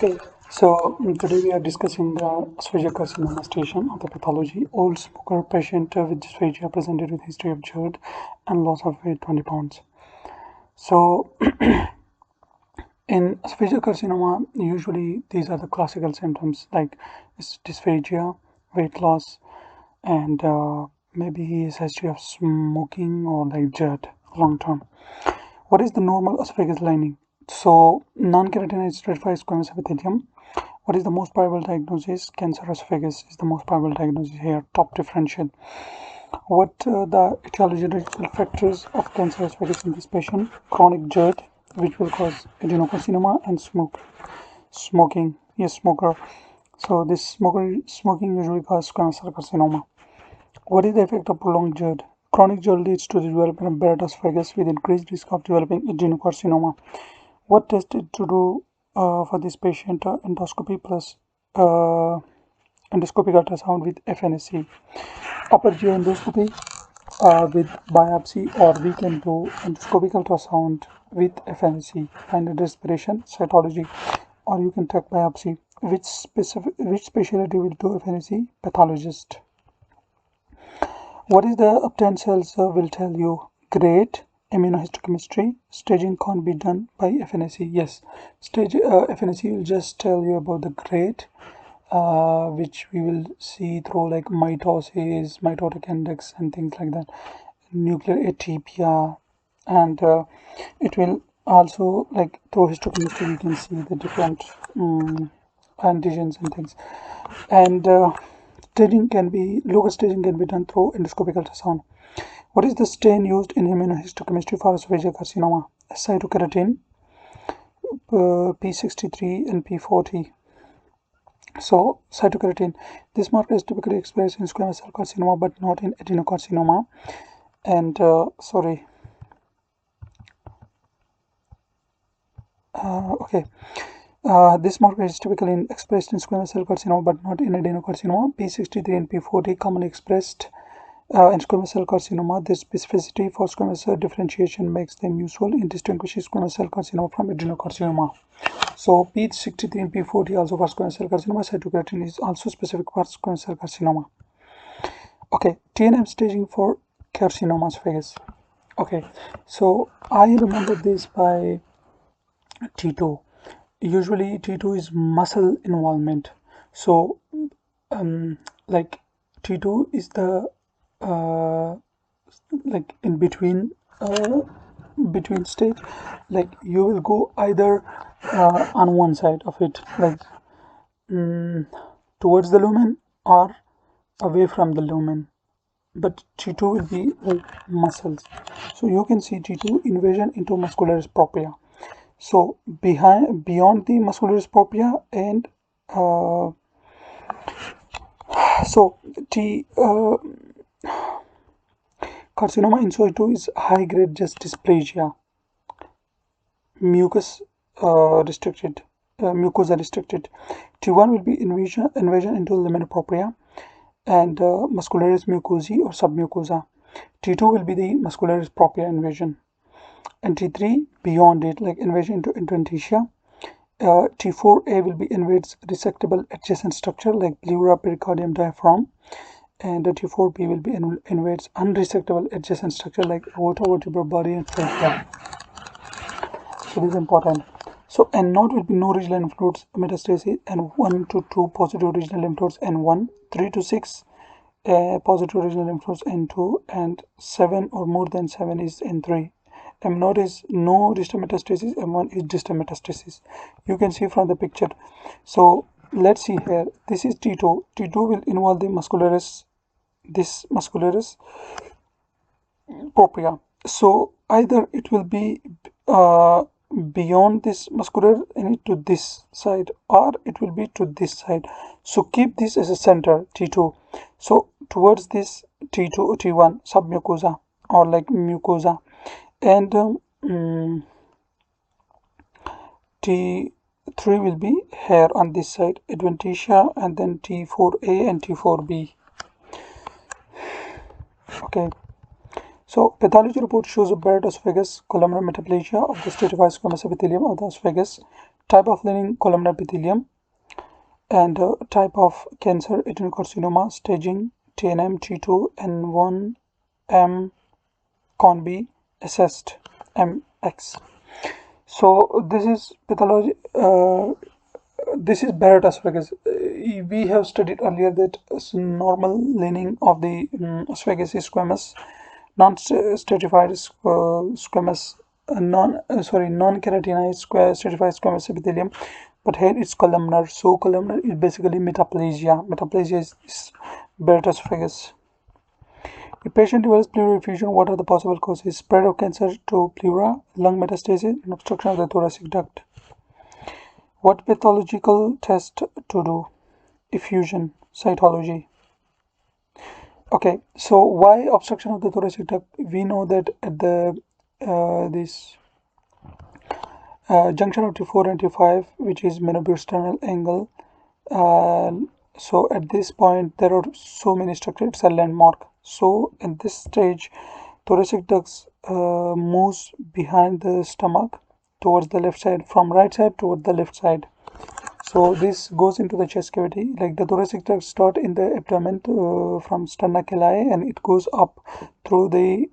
Okay, so today we are discussing the oesophageal carcinoma station of the pathology. Old smoker patient with dysphagia presented with history of GERD and loss of weight 20 pounds. So in oesophageal carcinoma, usually these are the classical symptoms like dysphagia, weight loss, and maybe he has history of smoking or like GERD long term. What is the normal oesophagus lining? So non-keratinized stratified squamous epithelium. What is the most probable diagnosis? Cancer esophagus is the most probable diagnosis here. Top differential. What the etiological factors of cancer esophagus in this patient? Chronic GERD, which will cause adenocarcinoma, and smoking. Yes, smoker. So this smoking usually causes squamous cell carcinoma. What is the effect of prolonged GERD? Chronic GERD leads to the development of Barrett esophagus with increased risk of developing adenocarcinoma. What test is to do for this patient? Endoscopy plus endoscopic ultrasound with FNSC. Upper GI endoscopy with biopsy, or we can do endoscopic ultrasound with FNSC, final respiration, cytology, or you can take biopsy. Which specialty will do FNSC? Pathologist. What is the obtained cells will tell you? Grade, immunohistochemistry, staging can't be done by FNSC. Yes, FNSC will just tell you about the grade, which we will see through like mitosis, mitotic index, and things like that, nuclear atypia, and it will also like through histochemistry we can see the different antigens and things, and local staging can be done through endoscopic ultrasound. What is the stain used in immunohistochemistry for esophageal carcinoma? Cytokeratin, P63 and P40. So cytokeratin, this marker is typically expressed in squamous cell carcinoma but not in adenocarcinoma. And this marker is typically expressed in squamous cell carcinoma but not in adenocarcinoma. P63 and P40 commonly expressed in squamous cell carcinoma. The specificity for squamous cell differentiation makes them useful in distinguishing squamous cell carcinoma from adenocarcinoma. So P63 and P40 also for squamous cell carcinoma. Cytokeratin is also specific for squamous cell carcinoma. Okay, TNM staging for carcinoma esophagus. Okay, so I remember this by T2. Usually T2 is muscle involvement. So like T2 is the like in between stage, like you will go either on one side of it, like towards the lumen or away from the lumen, but T2 will be like muscles. So you can see T2 invasion into muscularis propria. So beyond the muscularis propria, and so carcinoma in situ is high grade just dysplasia, mucus restricted, mucosa restricted. T1 will be invasion into lamina propria and muscularis mucosae or submucosa. T2 will be the muscularis propria invasion, and T3 beyond it, like invasion into adventitia. T4A will be invades resectable adjacent structure like pleura, pericardium, diaphragm, and T4B will be invades unresectable adjacent structure like aorta, vertebral body, and fascia. So this is important. So N0 will be no regional lymph nodes metastasis, and 1 to 2 positive regional lymph nodes, N1, 3 to 6 positive regional lymph nodes, N2, and 7 or more than 7 is N3. M0 is no distal metastasis, M1 is distal metastasis. You can see from the picture. So let's see here. This is T2. T2 will involve the muscularis, this muscularis propria. So either it will be beyond this muscular and to this side, or it will be to this side. So keep this as a center, T2. So towards this T2, T1 submucosa or like mucosa, and T3 will be here on this side, adventitia, and then T4A and T4B. Okay, So pathology report shows a Barrett esophagus, columnar metaplasia of the stratified squamous epithelium of the esophagus, type of lining columnar epithelium, and type of cancer adenocarcinoma, staging TNM, T2, N1, M, con B, assessed MX. So this is pathology. This is Barrett esophagus. We have studied earlier that normal lining of the esophagus is squamous, non-stratified squamous, non-keratinized stratified squamous epithelium, but here it's columnar. So columnar is basically metaplasia. Metaplasia is Barrett esophagus. If patient develops pleural effusion, what are the possible causes? Spread of cancer to pleura, lung metastasis, and obstruction of the thoracic duct. What pathological test to do? Effusion, cytology. Okay, so why obstruction of the thoracic duct? We know that at the this junction of T4 and T5, which is menobusternal angle, so at this point there are so many structures, it's a landmark. So in this stage, thoracic ducts moves behind the stomach towards the left side, from right side toward the left side. So this goes into the chest cavity, like the thoracic duct start in the abdomen from sternoculi, and it goes up through the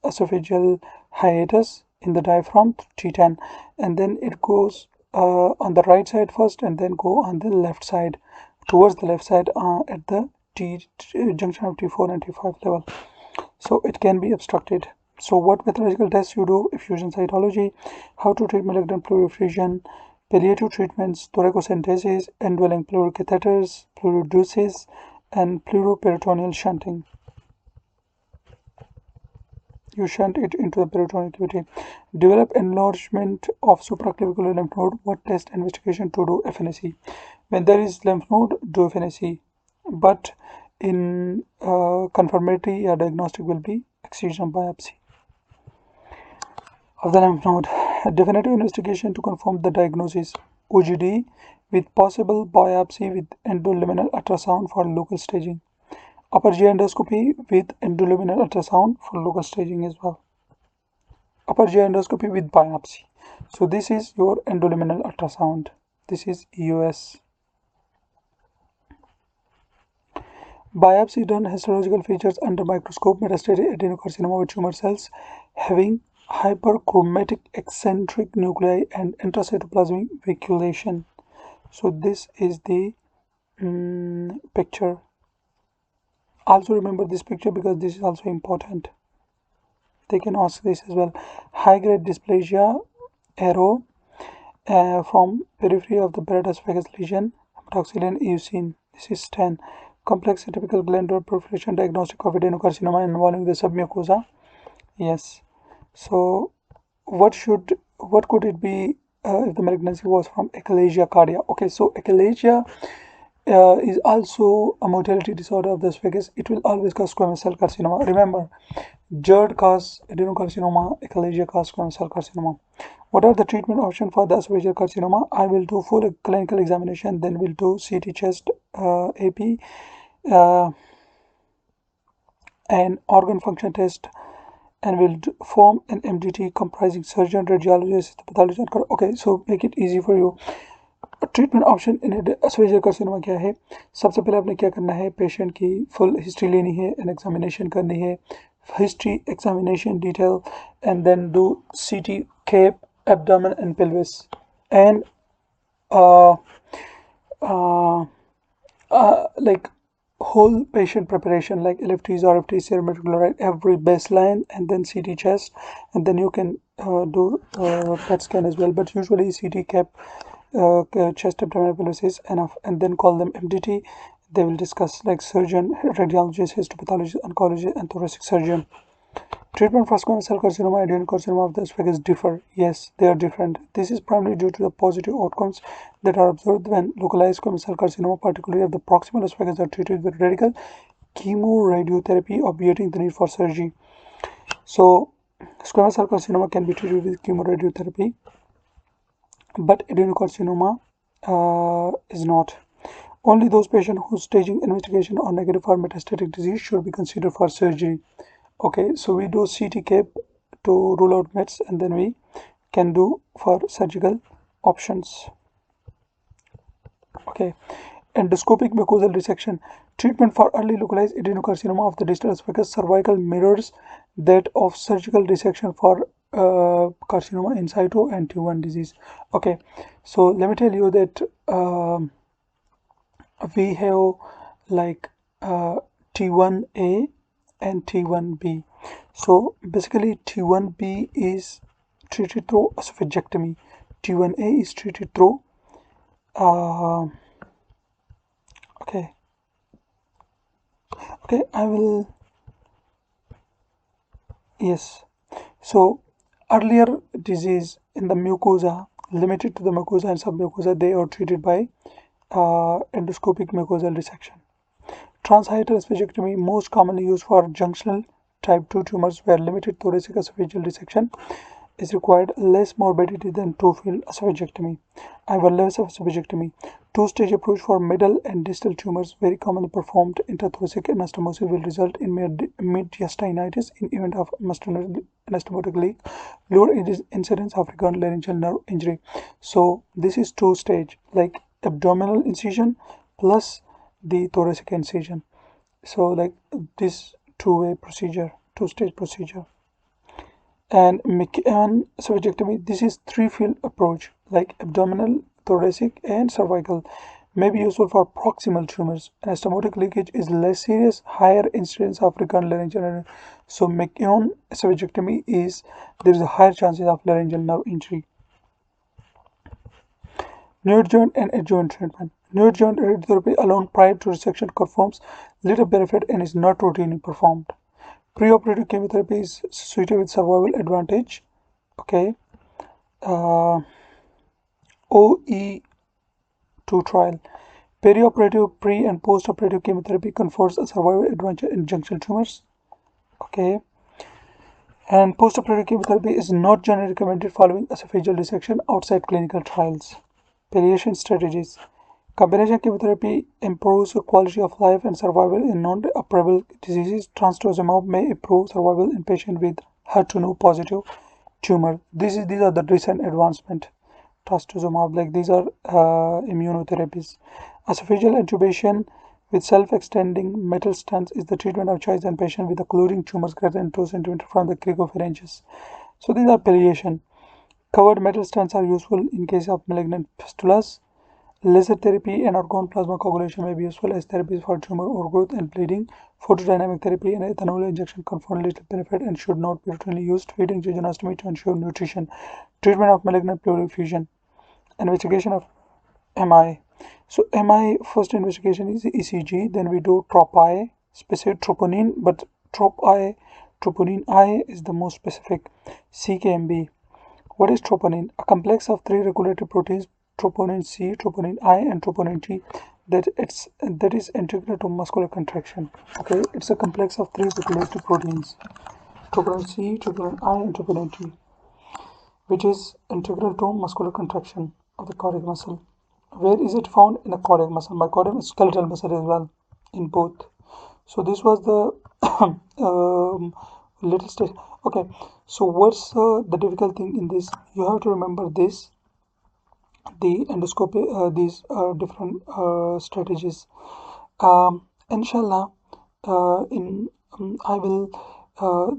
esophageal hiatus in the diaphragm, T10, and then it goes on the right side first, and then go on the left side, towards the left side at the junction of T4 and T5 level. So it can be obstructed. So what pathological tests you do? Effusion cytology. How to treat malignant pleural effusion. Palliative treatments, thoracocentesis, indwelling pleural catheters, pleuroduces, and pleuroperitoneal shunting. You shunt it into the peritoneal cavity. Develop enlargement of supraclavicular lymph node. What test investigation to do? FNAC. When there is lymph node, do FNAC. But in confirmatory or diagnostic will be excision biopsy of the lymph node. Definitive investigation to confirm the diagnosis. OGD with possible biopsy with endoluminal ultrasound for local staging. Upper GI endoscopy with endoluminal ultrasound for local staging as well. Upper GI endoscopy with biopsy. So this is your endoluminal ultrasound. This is EOS. Biopsy done histological features under microscope, metastatic adenocarcinoma with tumor cells having hyperchromatic eccentric nuclei and intracytoplasmic vacuolation. So this is the picture. Also remember this picture because this is also important. They can ask this as well. High grade dysplasia arrow from periphery of the Barrett esophagus lesion, hepatoxylin eosine. This is 10. Complex atypical glandular perforation diagnostic of adenocarcinoma involving the submucosa. Yes. So what could it be if the malignancy was from achalasia cardia? Okay, so achalasia is also a motility disorder of the esophagus. It will always cause squamous cell carcinoma. Remember, GERD cause adenocarcinoma, achalasia cause squamous cell carcinoma. What are the treatment options for the esophageal carcinoma? I will do full clinical examination, then we'll do CT chest, AP, and organ function test, and will form an MDT comprising surgeon, radiologist, pathologist. Okay, so make it easy for you. Treatment option in oesophageal carcinoma क्या है? सबसे पहले आपने क्या करना है, patient की full history लेनी है एंड एग्जामिनेशन करनी है, history examination detail, and then do CT cap abdomen and pelvis, and like whole patient preparation like LFTs, RFTs, serum chloride, every baseline, and then CT chest, and then you can do PET scan as well, but usually CT cap chest abdominal pelvis is enough, and then call them MDT. They will discuss like surgeon, radiologist, histopathologist, oncologist, and thoracic surgeon. Treatment for squamous cell carcinoma, adenocarcinoma of the esophagus differ. Yes, they are different. This is primarily due to the positive outcomes that are observed when localized squamous cell carcinoma, particularly of the proximal esophagus, are treated with radical chemoradiotherapy, obviating the need for surgery. So, squamous cell carcinoma can be treated with chemoradiotherapy, but adenocarcinoma is not. Only those patients whose staging investigation or negative for metastatic disease should be considered for surgery. Okay, so we do CT cap to rule out myths, and then we can do for surgical options. Okay, endoscopic mucosal resection treatment for early localized adenocarcinoma of the distal esophagus cervical mirrors that of surgical resection for carcinoma in situ and T1 disease. Okay, so let me tell you that we have like T1A and T1B. So basically T1B is treated through esophagectomy. T1A is treated through okay, I will, yes. So earlier disease in the mucosa, limited to the mucosa and submucosa, they are treated by endoscopic mucosal resection. Transhiatal esophagectomy, most commonly used for junctional type 2 tumors where limited thoracic esophageal resection is required, less morbidity than two-field esophagectomy. Invasive esophagectomy, two-stage approach for middle and distal tumors, very commonly performed. Intrathoracic anastomosis will result in mediastinitis in event of anastomotic leak, lower incidence of recurrent laryngeal nerve injury. So this is two-stage, like abdominal incision plus the thoracic incision. So like this two-way procedure, two-stage procedure. And McCann esophagectomy, this is three-field approach, like abdominal, thoracic, and cervical, may be useful for proximal tumors. Anastomotic leakage is less serious, higher incidence of recurrent laryngeal nerve. So McCann esophagectomy is, there is a higher chances of laryngeal nerve injury. Neoadjuvant and adjuvant treatment. Neoadjuvant radiotherapy alone prior to resection confirms little benefit and is not routinely performed. Preoperative chemotherapy is suited with survival advantage. Okay. OE2 trial. Perioperative, pre and post-operative chemotherapy confers a survival advantage in junctional tumors. Okay. And post-operative chemotherapy is not generally recommended following esophageal resection outside clinical trials. Palliation strategies. Combination chemotherapy improves the quality of life and survival in non-operable diseases. Trastuzumab may improve survival in patients with HER2 positive tumor. These are the recent advancement. Trastuzumab, like these are immunotherapies. Esophageal intubation with self-extending metal stents is the treatment of choice in patients with occluding tumors greater than 2 cm from the cricopharynges. So these are palliation. Covered metal stents are useful in case of malignant fistulas. Laser therapy and organ plasma coagulation may be useful as therapies for tumor overgrowth and bleeding. Photodynamic therapy and ethanol injection confer little benefit and should not be routinely used. Feeding jejunostomy to ensure nutrition. Treatment of malignant pleural effusion. Investigation of MI. So MI first investigation is ECG. Then we do TROP-I, specific troponin, but TROP-I, troponin I is the most specific. CKMB. What is troponin? A complex of three regulatory proteins, troponin C, troponin I, and troponin T, that is integral to muscular contraction. Okay, it's a complex of three regulatory proteins, troponin C, troponin I, and troponin T, which is integral to muscular contraction of the cardiac muscle. Where is it found? In the cardiac muscle. Myocardium is skeletal muscle as well, in both. So this was the little stage. Okay, so what's the difficult thing in this? You have to remember this, the endoscopy, these different strategies. Inshallah, I will,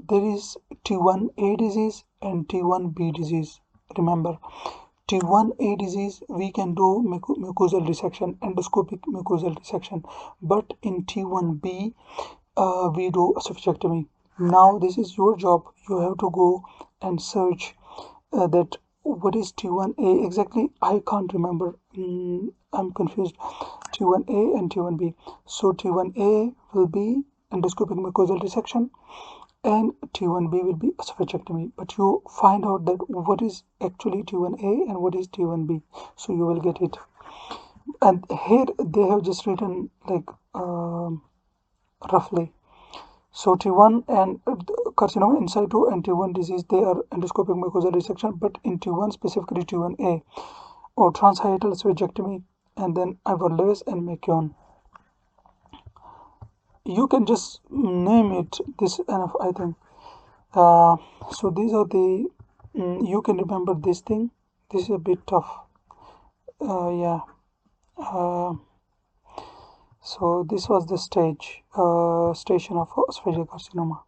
there is T1A disease and T1B disease. Remember, T1A disease, we can do mucosal resection, endoscopic mucosal resection, but in T1B, we do esophagectomy. Now, this is your job. You have to go and search that what is T1A exactly. I can't remember. I'm confused. T1A and T1B. So T1A will be endoscopic mucosal resection, and T1B will be esophagectomy. But you find out that what is actually T1A and what is T1B, so you will get it. And here they have just written like roughly. So T1 and carcinoma in situ and T1 disease, they are endoscopic mucosal resection, but in T1 specifically T1A or transhiatal esophagectomy, and then Ivor Lewis and McKeown. you can just name it this enough, I think. So these are the you can remember this thing. This is a bit tough. Yeah. So this was the station of esophageal carcinoma.